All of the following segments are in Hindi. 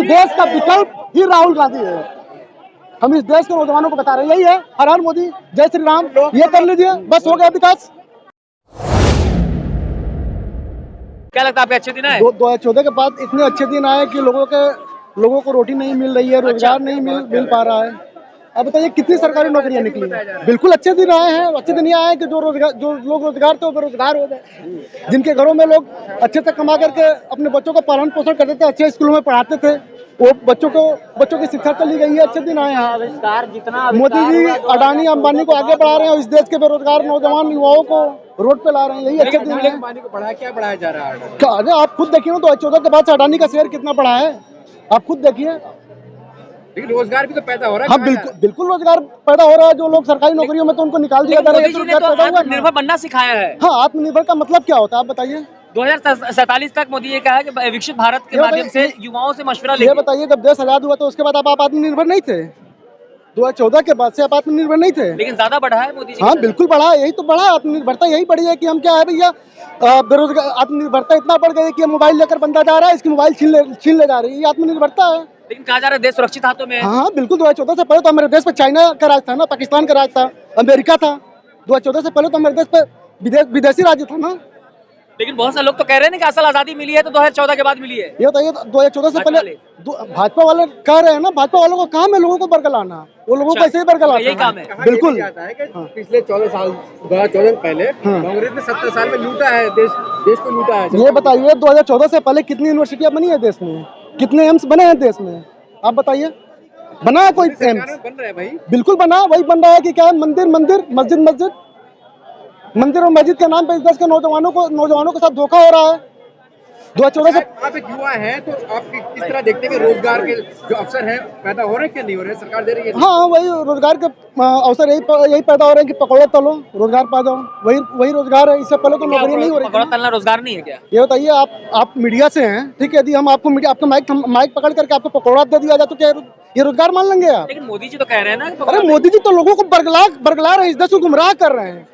देश का विकल्प ही राहुल गांधी है। हम इस देश के नौजवानों को बता रहे हैं, यही है, हर हर मोदी, जय श्री राम, ये कर लीजिए, बस हो गया विकास। क्या लगता है आपके अच्छे दिन आए? 2014 के बाद इतने अच्छे दिन आए कि लोगों को रोटी नहीं मिल रही है, रोजगार नहीं मिल पा रहा है। अब बताइए कितनी सरकारी नौकरियां निकली हैं। बिल्कुल अच्छे दिन आए हैं। अच्छे दिन ये आए कि जो लोग रोजगार थे वो बेरोजगार हो गए, जिनके घरों में लोग अच्छे से कमा करके अपने बच्चों का पालन पोषण करते थे, अच्छे स्कूलों में पढ़ाते थे, वो बच्चों की शिक्षा चली गई है। अच्छे दिन आए हैं। मोदी जी अडानी अंबानी को आगे बढ़ा रहे हैं और इस देश के बेरोजगार नौजवान युवाओं को रोड पे ला रहे हैं, यही अच्छे दिन है। अंबानी को बढ़ाया जा रहा है? अरे आप खुद देखिए ना, 2014 के बाद से अडानी का शेयर कितना बढ़ा है, आप खुद देखिए। लेकिन रोजगार भी तो पैदा हो रहा है। हाँ बिल्कुल रोजगार पैदा हो रहा है। जो लोग सरकारी नौकरियों में तो उनको निकाल दिया जा रहा है। मोदी जी ने तो आत्मनिर्भर बनना सिखाया है। हाँ, आत्मनिर्भर का मतलब क्या होता है आप बताइए। 2047 तक मोदी ये कहा है कि विकसित भारत के माध्यम से युवाओं से मशवरा ये बताइए, जब देश आजाद हुआ तो उसके बाद आप आत्मनिर्भर नहीं थे? 2014 के बाद से आप आत्मनिर्भर नहीं थे? लेकिन ज्यादा बढ़ा है मोदी जी। हाँ बिल्कुल बढ़ा है, यही तो बढ़ा, आत्मनिर्भरता यही बढ़ी है कि हम क्या है भैया, बेरोजगार, आत्मनिर्भरता इतना बढ़ गई कि मोबाइल लेकर बंदा जा रहा है, इसकी मोबाइल छीन ले जा रही है, ये आत्मनिर्भरता है। लेकिन कहा जा रहा है देश सुरक्षित हाथों में है। हाँ बिल्कुल, 2014 से पहले तो हमारे देश पे चाइना का राज था ना, पाकिस्तान का राज था, अमेरिका था। 2014 से पहले तो हमारे देश पे विदेशी राज्य था ना। लेकिन बहुत सारे लोग तो कह रहे हैं ना कि असल आजादी मिली है तो 2014 के बाद मिली है। ये बताइए, 2014 से पहले भाजपा वाले कह रहे हैं ना, भाजपा वालों को काम है लोगों को बरगलाना, वो लोगों को ऐसे ही बरगलाना, यही काम है। बिल्कुल। पिछले 2014 पहले कांग्रेस ने 70 साल में लूटा है, देश को लूटा है। ये बताइए 2014 से पहले कितनी यूनिवर्सिटियां बनी है देश में, कितने एम्स बने हैं देश में, आप बताइए। बना है कोई एम्स? बन रहा है भाई, बिल्कुल बिल्कुल बना, वही बन रहा है कि क्या है, मंदिर मंदिर और मस्जिद के नाम पे इस देश के नौजवानों के साथ धोखा हो रहा है। 2014 से आप एक युवा हैं तो आप किस तरह देखते हैं कि रोजगार के जो अवसर हैं पैदा हो रहे हैं कि नहीं हो रहे हैं, सरकार दे रही है? हाँ, वही रोजगार के अवसर यही पैदा हो रहे हैं कि पकौड़े तलो, रोजगार पा जाओ, वही रोजगार है। इससे पहले तो नौकरी नहीं हो रही। पकौड़ा तलना रोजगार नहीं है क्या? ये बताइए, आप मीडिया से हैं, ठीक है, यदि हम आपको माइक पकड़ करके आपको पकौड़ा दे दिया जाए तो क्या ये रोजगार मान लेंगे आप? लेकिन मोदी जी तो कह रहे हैं ना। अरे मोदी जी तो लोगों को बरगला रहे हैं, इस देश को गुमराह कर रहे हैं।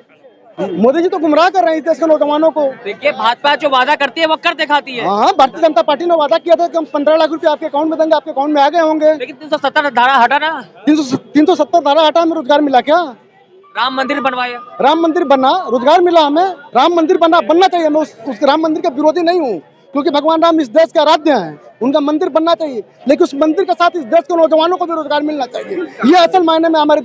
मोदी जी तो गुमराह कर रहे हैं इस देश के नौजवानों को। देखिए, भाजपा जो वादा करती है वो कर दिखाती है। हाँ, भारतीय जनता पार्टी ने वादा किया था कि हम 15 लाख रुपए आपके अकाउंट में देंगे, आपके अकाउंट में आ गए होंगे। लेकिन 370 धारा हटा ना। 370 धारा हटा, में रोजगार मिला क्या? राम मंदिर बनवाया, राम मंदिर बना, रोजगार मिला हमें। राम मंदिर बनना चाहिए। मैं उस राम मंदिर का विरोधी नहीं हूँ, क्योंकि भगवान राम इस देश के आराध्य हैं, उनका मंदिर बनना चाहिए, लेकिन उस मंदिर के साथ इस देश के नौजवानों को भी रोजगार मिलना चाहिए। ये असल मायने में हमारे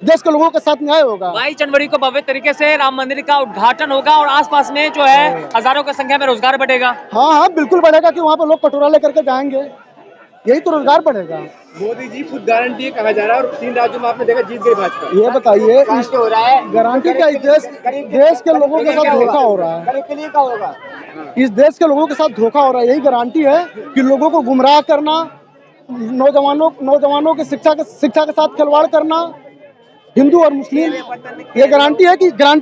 देश के लोगों के साथ न्याय होगा। 22 जनवरी को भव्य तरीके से राम मंदिर का उद्घाटन होगा और आसपास में जो है हजारों की संख्या में रोजगार बढ़ेगा। हाँ बिल्कुल बढ़ेगा, कि वहाँ पे लोग कटोरा लेकर के जाएंगे, यही तो रोजगार बढ़ेगा। मोदी जी खुद गारंटी कहा जा रहा है और 3 राज्यों में आपने देखा जीत गई भाजपा। ये बताइए, इस हो रहा है गारंटी का? देश के लोगों के साथ धोखा हो रहा है। के लिए क्या होगा? इस देश के लोगों के साथ धोखा हो रहा है, यही गारंटी है कि लोगों को गुमराह करना, नौजवानों की शिक्षा के साथ खिलवाड़ करना, हिंदू और मुस्लिम। ये गारंटी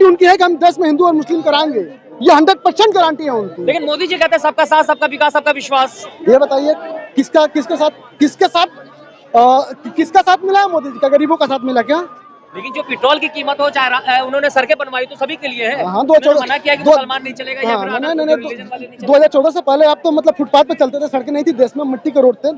उनकी है कि हम देश में हिंदू और मुस्लिम कराएंगे, ये 100% गारंटी है उनकी। लेकिन मोदी जी कहते हैं सबका साथ, सबका विकास, सबका विश्वास। ये बताइए किसका साथ मिला है मोदी जी का? गरीबों का साथ मिला क्या? लेकिन जो पेट्रोल की कीमत हो, चाहे उन्होंने सड़कें बनवाई तो सभी के लिए है। हाँ, मना किया कि मुसलमान नहीं चलेगा। नहीं, 2014 से पहले आप तो मतलब फुटपाथ पे चलते थे, सड़कें नहीं थी देश में, मिट्टी के रोड थे।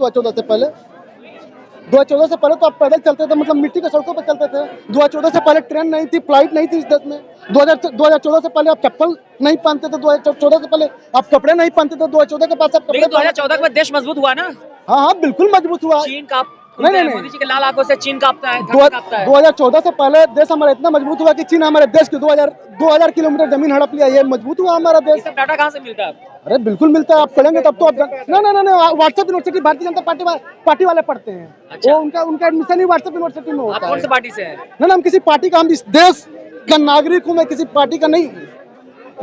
2014 से पहले तो आप पैदल चलते थे, मतलब मिट्टी के सड़कों पे चलते थे। 2014 से पहले ट्रेन नहीं थी, फ्लाइट नहीं थी इस देश में। 2014 से पहले आप चप्पल नहीं पहनते थे, 2014 से पहले आप कपड़े नहीं पहनते थे, 2014 के बाद आप कपड़े। 2014 में देश मजबूत हुआ ना। हाँ बिल्कुल मजबूत हुआ। चीन का नहीं, मोदी जी के लाल आंखों से चीन कांपता है। 2014 से पहले देश हमारा इतना मजबूत हुआ कि चीन हमारे देश के 2000 किलोमीटर जमीन हड़प लिया। ये मजबूत हुआ हमारा देश। सब डाटा कहाँ से मिलता है? अरे बिल्कुल मिलता है, आप पढ़ेंगे तब तो आप। नहीं, WhatsApp university Bharatiya Janata party वाले पढ़ते हैं। अच्छा। वो उनका एडमिशन ही व्हाट्सएप यूनिवर्सिटी में होता है। आप कौन सी पार्टी से हैं? ना, हम किसी पार्टी का, हम इस देश का नागरिक हूँ, मैं किसी पार्टी का नहीं।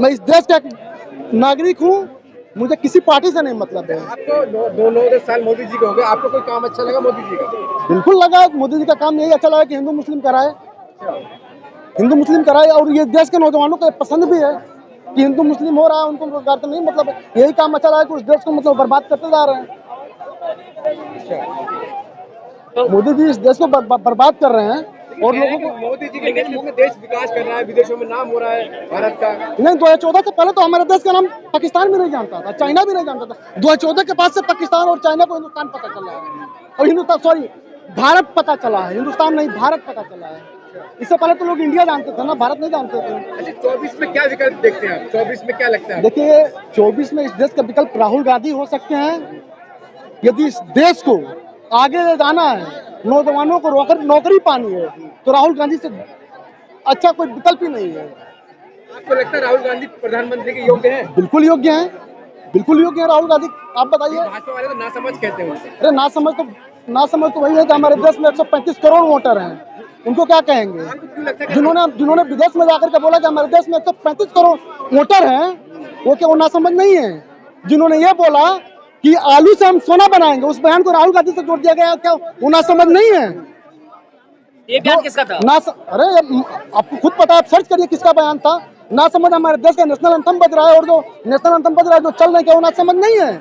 मैं इस देश का नागरिक हूँ, मुझे किसी पार्टी से नहीं मतलब है। आपको 9 साल मोदी जी के हो गए, आपको कोई काम अच्छा लगा मोदी जी का? बिल्कुल लगा, मोदी जी का काम यही अच्छा लगा कि हिंदू मुस्लिम कराए, और ये देश के नौजवानों को पसंद भी है कि हिंदू मुस्लिम हो रहा है, उनको रोजगार तो नहीं, मतलब यही काम अच्छा लगा कि उस देश को मतलब बर्बाद करते जा रहे हैं। मोदी जी इस देश को बर्बाद कर रहे हैं। और लोगों को मोदी जी के नेतृत्व में देश विकास कर रहा है, विदेशों में नाम हो रहा है भारत का। नहीं, 2014 से पहले तो हमारे देश का नाम पाकिस्तान भी नहीं जानता था, चाइना भी नहीं जानता था। 2014 के बाद से पाकिस्तान और चाइना को हिंदुस्तान पता चला है, और हिंदुस्तान सॉरी भारत पता चला है, हिंदुस्तान नहीं भारत पता चला है। इससे पहले तो लोग इंडिया जानते थे ना, भारत नहीं जानते थे। अच्छा, 24 में क्या विकल्प देखते हैं आप? 24 में क्या लगता है? देखिए 24 में इस देश का विकल्प राहुल गांधी हो सकते हैं। यदि इस देश को आगे ले जाना है, नौजवानों को नौकरी पानी है, तो राहुल गांधी से अच्छा कोई विकल्प ही नहीं है। आपको लगता है राहुल गांधी प्रधानमंत्री के योग्य हैं? बिल्कुल योग्य है, बिल्कुल योग्य है राहुल गांधी। आप बताइए। भाजपा वाले तो नासमझ कहते हैं उनसे। अरे ना समझ तो वही है कि हमारे देश में 135 करोड़ वोटर हैं, उनको क्या कहेंगे? आपको क्यों लगता है जिन्होंने विदेश में जाकर के बोला कि हमारे देश में 135 करोड़ वोटर हैं, वो क्या वो नासमझ नहीं है? जिन्होंने ये बोला कि आलू से हम सोना बनाएंगे, उस बयान को राहुल गांधी से जोड़ दिया गया, क्या वो नासमझ नहीं है? ये बयान किसका था? अरे आपको खुद पता है, आप सर्च करिए किसका बयान था। ना समझ हमारे देश का नेशनल एंथम बज रहा है, और जो नेशनल एंथम बज रहा है जो चल रहे हैं, वो ना समझ नहीं है।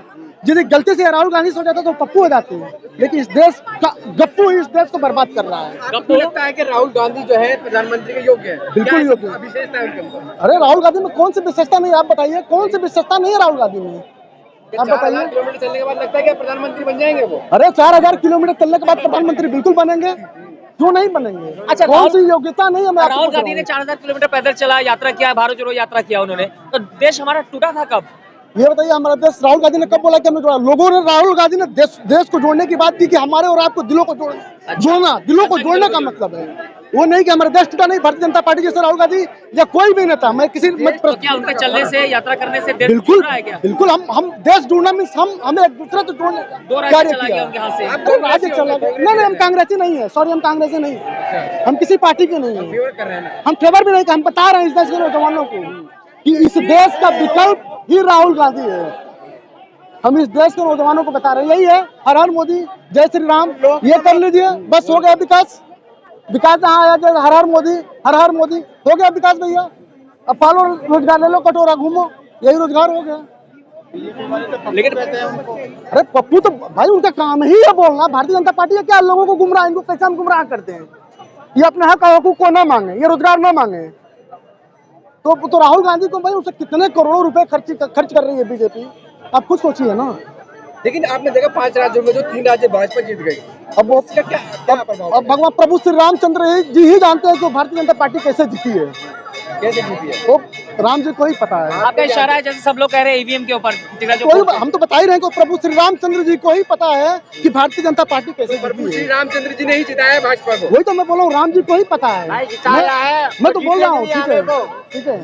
यदि गलती से राहुल गांधी सो जाता तो पप्पू हो जाते हैं, लेकिन इस देश का गप्पू इस देश को बर्बाद कर रहा है। आपको लगता है कि राहुल गांधी जो है प्रधानमंत्री के योग्य है? बिल्कुल योग्य है। विशेषता है उनके अंदर? अरे राहुल गांधी में कौन सी विशेषता नहीं है? आप बताइए कौन सी विशेषता नहीं है राहुल गांधी में? आप 4000 बताइए। किलोमीटर चलने के बाद लगता है कि प्रधानमंत्री बन जाएंगे वो? अरे 4000 किलोमीटर चलने के बाद प्रधानमंत्री बिल्कुल बनेंगे, क्यों नहीं बनेंगे? अच्छा, कौन सी योग्यता नहीं है? मैं आपको राहुल पूछ रहा गांधी ने हूँ। 4000 किलोमीटर पैदल चला, यात्रा किया, भारत जोड़ो यात्रा किया उन्होंने, तो देश हमारा टूटा था कब? ये बताइए हमारा देश राहुल गांधी ने कब बोला कि हमें जोड़ा? लोगों ने राहुल गांधी ने देश को जोड़ने की बात की कि हमारे और आपको दिलों को जोड़ना, दिलों को जोड़ने का मतलब है वो नहीं कि हमारा देश टूटा नहीं। भारतीय जनता पार्टी जैसे राहुल गांधी या कोई भी नेता, मैं किसी तो क्या उनके चलने से, यात्रा करने से देश बिल्कुल टूट रहा है क्या? बिल्कुल हम देश जोड़ना मीन्स हमें एक दूसरे को जोड़ने दो राज्य कार्य चला किया गया उनके हाथ से। आप राज्य चला गया। नहीं हम कांग्रेसी नहीं है, सॉरी हम कांग्रेसी नहीं है, हम किसी पार्टी के नहीं है, फेवर कर रहे हैं ना? हम फेवर भी नहीं, हम बता रहे हैं इस देश के नौजवानों को कि इस देश का विकल्प ही राहुल गांधी है। हम इस देश के नौजवानों को बता रहे हैं, यही है हर हर मोदी जय श्री राम, ये कर लीजिए बस हो गया विकास। विकास जहाँ आया जय हर हर मोदी हो गया विकास भैया। अब पालो रोजगार ले लो, कटोरा घूमो, यही रोजगार हो गया। लेकिन अरे पप्पू तो भाई उनका काम ही है बोलना। भारतीय जनता पार्टी का क्या लोगों को गुमराह, इनको कैसे हम गुमराह करते हैं? ये अपने हक हकूक को ना मांगे, ये रोजगार ना मांगे, तो राहुल गांधी को भाई उसे कितने करोड़ों रुपए खर्च कर रही है बीजेपी, आप खुद सोचिए ना। लेकिन आपने देखा 5 राज्यों में जो 3 राज्य भाजपा जीत गई, अब वो क्या प्रभाव? अब भगवान प्रभु श्री रामचंद्र जी ही जानते हैं कि भारतीय जनता पार्टी कैसे जीती है। कैसे जीती है? वो राम जी को ही पता है। आपका इशारा है जैसे सब लोग कह रहे हैं ईवीएम के ऊपर, कोई हम तो बता ही रहे हैं कि प्रभु श्री रामचंद्र जी को ही पता है कि भारतीय जनता पार्टी कैसे प्रभु जीती श्री है। रामचंद्र जी ने ही जिताया भाजपा को। वही तो मैं बोल रहा हूँ, राम जी को ही पता है। मैं तो बोल रहा हूँ, ठीक है ठीक है।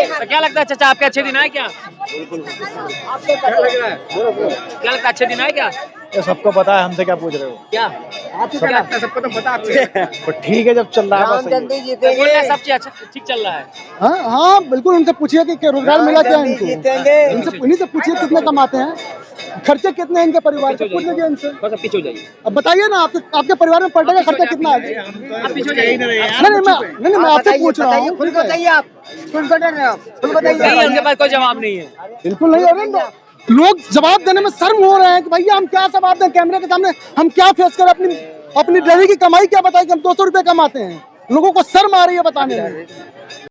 तो क्या लगता है चाचा, आपके अच्छे दिन आए क्या? क्या लग रहा है? क्या लगता है अच्छे दिन आए क्या? ये सबको पता है, हमसे क्या पूछ रहे हो? क्या आपको क्या लगता है? सबको तो पता आपसे। तो ठीक है, जब चल रहा है बस सही। तो बोल रहे हैं सब चीज अच्छा ठीक चल रहा है। हाँ हाँ बिल्कुल, उनसे पूछिए कि रोजगार मिला क्या इनको, इन्हीं से पूछिए कितने कमाते हैं, खर्चे कितने हैं इनके परिवार के, पूछ लीजिए इनसे। बस अब पीछे हो जाइए। अब बताइए ना आपके परिवार में पर डे का खर्चा कितना है? आप पीछे हो जाइए। नहीं मैं आपसे पूछ रहा हूँ। नहीं, उनके पास कोई जवाब नहीं है। बिल्कुल नहीं। अरे लोग जवाब देने में शर्म हो रहे हैं कि भैया हम क्या जवाब दें कैमरे के सामने, हम क्या फेस करें, अपनी डेली की कमाई क्या बताएं कि हम 200 रुपए कमाते हैं। लोगों को शर्म आ रही है बताने में।